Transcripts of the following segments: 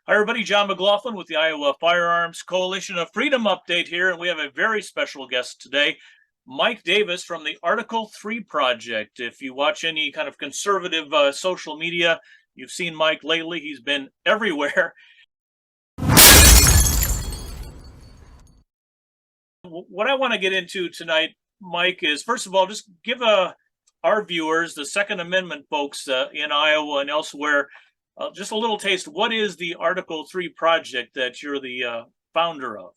Hi, everybody. John McLaughlin with the Iowa Firearms Coalition of Freedom update here, and we have a very special guest today, Mike Davis from the Article 3 Project. If you watch any kind of conservative social media, you've seen Mike lately. He's been everywhere. What I want to get into tonight, Mike, is first of all, just give our viewers, the Second Amendment folks in Iowa and elsewhere, just a little taste. What is the Article 3 Project that you're the founder of?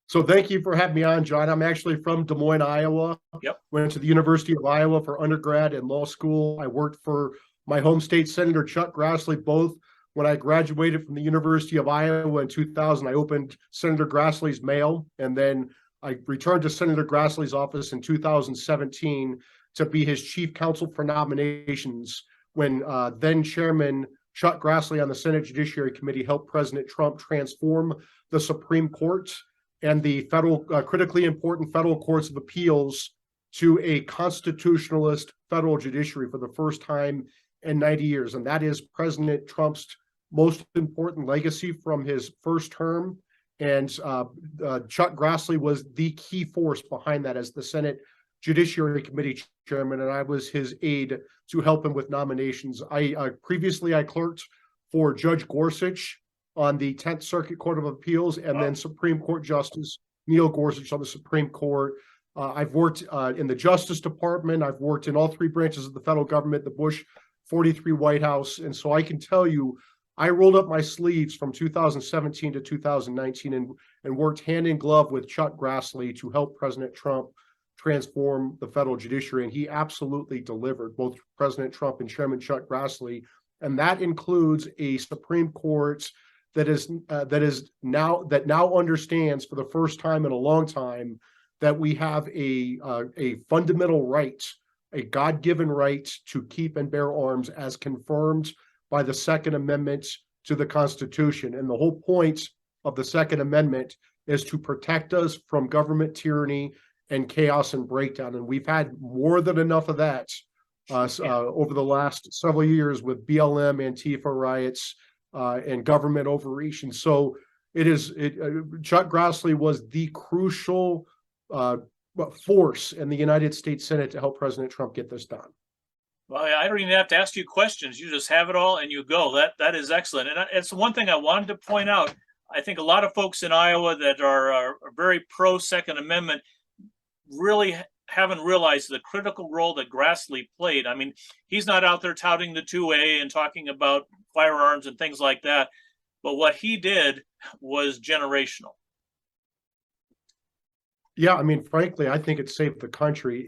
So thank you for having me on, John. I'm actually from Des Moines, Iowa. Yep. Went to the University of Iowa for undergrad and law school. I worked for my home state Senator Chuck Grassley, both when I graduated from the University of Iowa in 2000. I opened Senator Grassley's mail, and then I returned to Senator Grassley's office in 2017 to be his chief counsel for nominations when then Chairman Chuck Grassley on the Senate Judiciary Committee helped President Trump transform the Supreme Court and the federal critically important federal courts of appeals to a constitutionalist federal judiciary for the first time in 90 years. And that is President Trump's most important legacy from his first term. And Chuck Grassley was the key force behind that as the Senate Judiciary Committee chairman, and I was his aide to help him with nominations. Previously I clerked for Judge Gorsuch on the 10th Circuit Court of Appeals, and then Supreme Court Justice Neil Gorsuch on the Supreme Court. I've worked in the Justice Department. I've worked in all three branches of the federal government, the Bush 43 White House. And so I can tell you, I rolled up my sleeves from 2017 to 2019 and worked hand in glove with Chuck Grassley to help President Trump transform the federal judiciary, and he absolutely delivered, both President Trump and Chairman Chuck Grassley. And that includes a Supreme Court that now understands for the first time in a long time that we have a fundamental right, a God-given right to keep and bear arms as confirmed by the Second Amendment to the Constitution. And the whole point of the Second Amendment is to protect us from government tyranny and chaos and breakdown. And we've had more than enough of that over the last several years with BLM, Antifa riots, and government overreach. And so Chuck Grassley was the crucial force in the United States Senate to help President Trump get this done. Well, I don't even have to ask you questions. You just have it all and you go. That is excellent. And it's one thing I wanted to point out. I think a lot of folks in Iowa that are very pro Second Amendment really haven't realized the critical role that Grassley played. I mean, he's not out there touting the 2A and talking about firearms and things like that, but what he did was generational. Yeah, I mean, frankly, I think it saved the country.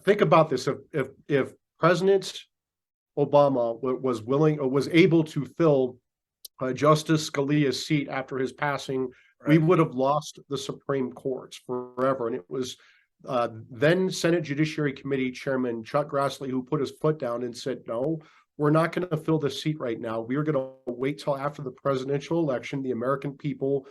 Think about this: if President Obama was able to fill Justice Scalia's seat after his passing, we would have lost the Supreme Court forever. And it was then Senate Judiciary Committee Chairman Chuck Grassley who put his foot down and said, no, we're not going to fill the seat right now. We're going to wait till after the presidential election. The American people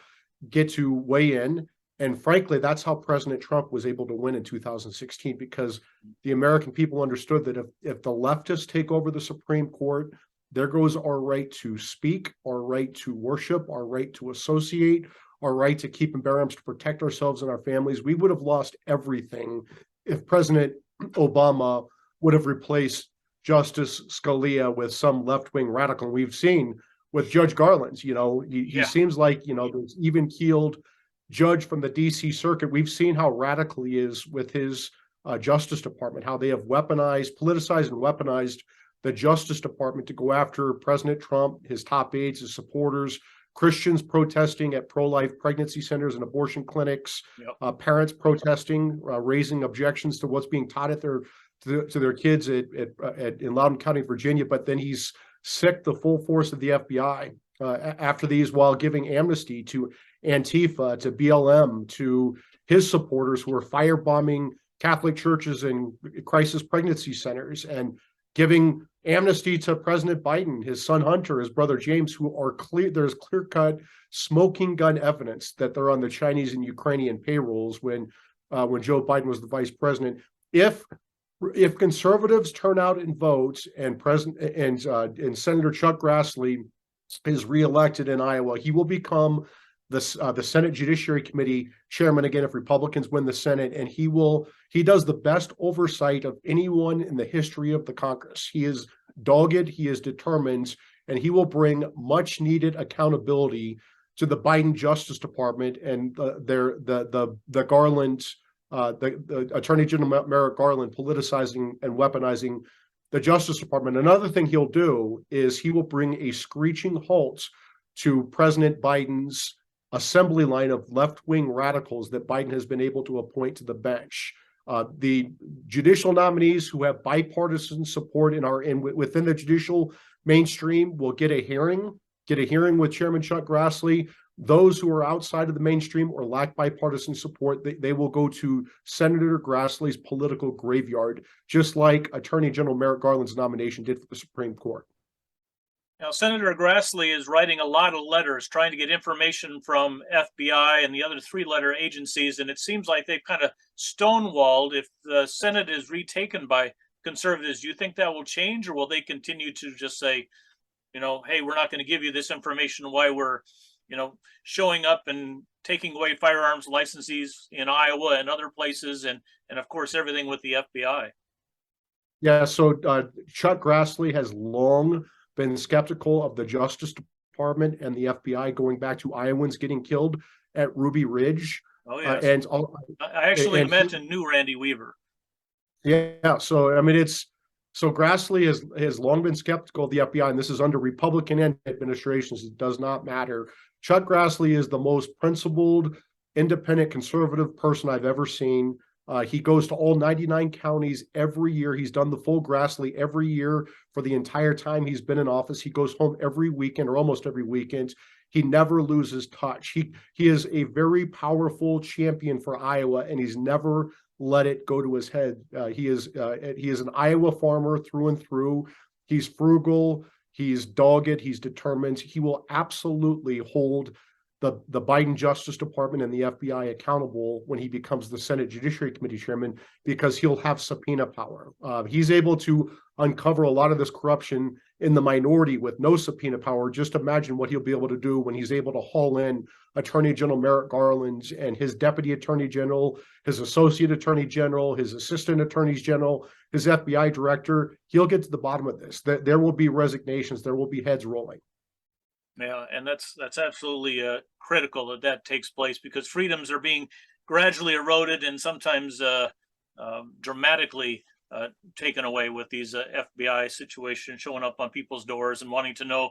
get to weigh in. And frankly, that's how President Trump was able to win in 2016, because the American people understood that if the leftists take over the Supreme Court, there goes our right to speak, our right to worship, our right to associate, our right to keep and bear arms to protect ourselves and our families. We would have lost everything if President Obama would have replaced Justice Scalia with some left-wing radical. And we've seen with Judge Garland, he seems like, this even-keeled judge from the DC circuit. We've seen how radical he is with his Justice Department, how they have politicized and weaponized the Justice Department to go after President Trump, his top aides, his supporters, Christians protesting at pro-life pregnancy centers and abortion clinics, parents protesting, raising objections to what's being taught to their kids in Loudoun County, Virginia. But then he's sicked the full force of the FBI after these, while giving amnesty to Antifa, to BLM, to his supporters who are firebombing Catholic churches and crisis pregnancy centers, and giving amnesty to President Biden, his son Hunter, his brother James, who are there's clear-cut smoking gun evidence that they're on the Chinese and Ukrainian payrolls when Joe Biden was the vice president. If conservatives turn out and vote, and Senator Chuck Grassley is reelected in Iowa, he will become the Senate Judiciary Committee chairman again if Republicans win the Senate, and he does the best oversight of anyone in the history of the Congress. He is dogged, he is determined, and he will bring much needed accountability to the Biden Justice Department and the Garland, the Attorney General Merrick Garland politicizing and weaponizing the Justice Department. Another thing he'll do is he will bring a screeching halt to President Biden's assembly line of left-wing radicals that Biden has been able to appoint to the bench. The judicial nominees who have bipartisan support within the judicial mainstream will get a hearing with Chairman Chuck Grassley. Those who are outside of the mainstream or lack bipartisan support, they will go to Senator Grassley's political graveyard, just like Attorney General Merrick Garland's nomination did for the Supreme Court. Now, Senator Grassley is writing a lot of letters trying to get information from FBI and the other 3-letter agencies, and it seems like they've kind of stonewalled. If the Senate is retaken by conservatives, do you think that will change, or will they continue to just say, hey, we're not going to give you this information why we're, showing up and taking away firearms licenses in Iowa and other places, and of course everything with the FBI? Yeah, so Chuck Grassley has long been skeptical of the Justice Department and the FBI, going back to Iowans getting killed at Ruby Ridge. Oh, yes. I actually met and knew Randy Weaver. Yeah, so I mean, so Grassley has long been skeptical of the FBI, and this is under Republican administrations. It does not matter. Chuck Grassley is the most principled, independent, conservative person I've ever seen. He goes to all 99 counties every year. He's done the full Grassley every year for the entire time he's been in office. He goes home every weekend or almost every weekend. He never loses touch. He is a very powerful champion for Iowa, and he's never let it go to his head. He is an Iowa farmer through and through. He's frugal. He's dogged. He's determined. He will absolutely hold the Biden Justice Department and the FBI accountable when he becomes the Senate Judiciary Committee chairman, because he'll have subpoena power. He's able to uncover a lot of this corruption in the minority with no subpoena power. Just imagine what he'll be able to do when he's able to haul in Attorney General Merrick Garland and his Deputy Attorney General, his Associate Attorney General, his Assistant Attorneys General, his FBI Director. He'll get to the bottom of this. There will be resignations. There will be heads rolling. Yeah, and that's absolutely critical that takes place, because freedoms are being gradually eroded and sometimes dramatically taken away with these FBI situations showing up on people's doors and wanting to know,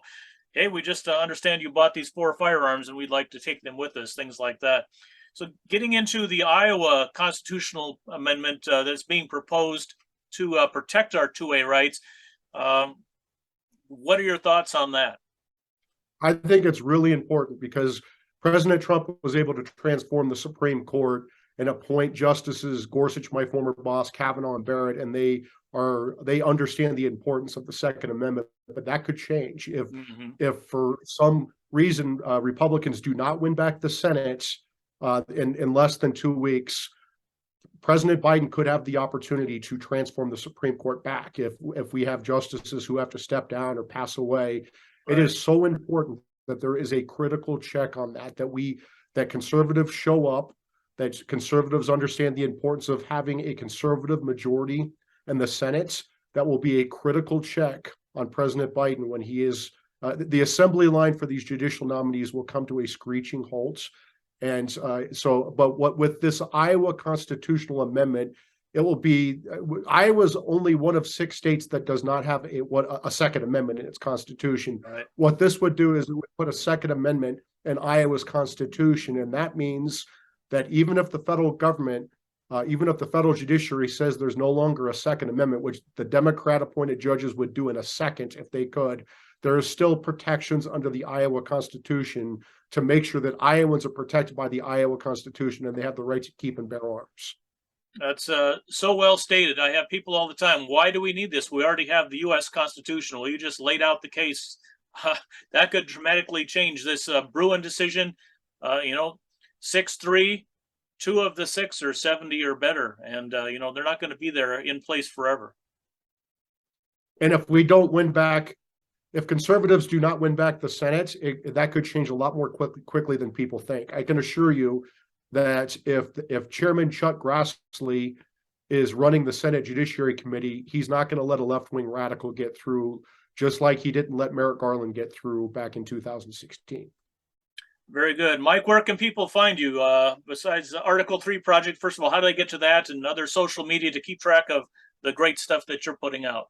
hey, we just understand you bought these 4 firearms and we'd like to take them with us, things like that. So getting into the Iowa constitutional amendment that's being proposed to protect our 2A rights, what are your thoughts on that? I think it's really important because President Trump was able to transform the Supreme Court and appoint Justices Gorsuch, my former boss, Kavanaugh, and Barrett, and they understand the importance of the Second Amendment. But that could change if for some reason Republicans do not win back the Senate in less than 2 weeks. President Biden could have the opportunity to transform the Supreme Court back if we have justices who have to step down or pass away. Right. It is so important that there is a critical check on that conservatives show up, that conservatives understand the importance of having a conservative majority in the Senate. That will be a critical check on President Biden when he is the assembly line for these judicial nominees will come to a screeching halt. And with this Iowa constitutional amendment, it will be Iowa's only one of 6 states that does not have a Second Amendment in its constitution. Right. What this would do is it would put a Second Amendment in Iowa's constitution, and that means that even if the federal government, even if the federal judiciary says there's no longer a Second Amendment, which the Democrat-appointed judges would do in a second if they could, there are still protections under the Iowa Constitution to make sure that Iowans are protected by the Iowa Constitution and they have the right to keep and bear arms. That's so well stated. I have people all the time, why do we need this? We already have the U.S. Constitution. Well, you just laid out the case. That could dramatically change this Bruin decision. 6-3, 2 of the 6 are 70 or better. And, they're not going to be there in place forever. And if we don't win back if conservatives do not win back the Senate, that could change a lot more quickly than people think. I can assure you that if Chairman Chuck Grassley is running the Senate Judiciary Committee, he's not going to let a left-wing radical get through, just like he didn't let Merrick Garland get through back in 2016. Very good. Mike, where can people find you besides the Article 3 project? First of all, how do they get to that and other social media to keep track of the great stuff that you're putting out?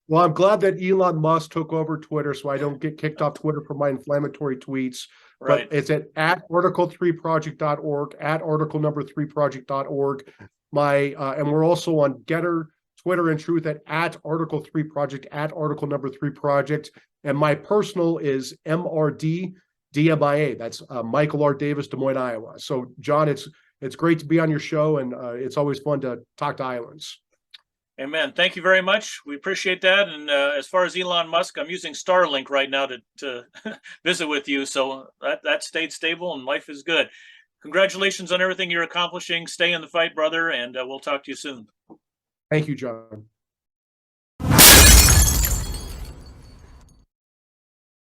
Well, I'm glad that Elon Musk took over Twitter so I don't get kicked off Twitter for my inflammatory tweets. Right. But it's at article3project.org, at article number 3project.org. And we're also on Getter, Twitter, and Truth at article 3 project, at article number 3 project. And my personal is MRD DMIA. That's Michael R. Davis, Des Moines, Iowa. So, John, it's great to be on your show, and it's always fun to talk to Iowans. Amen. Thank you very much. We appreciate that. And as far as Elon Musk, I'm using Starlink right now to visit with you. So that stayed stable and life is good. Congratulations on everything you're accomplishing. Stay in the fight, brother, and we'll talk to you soon. Thank you, John.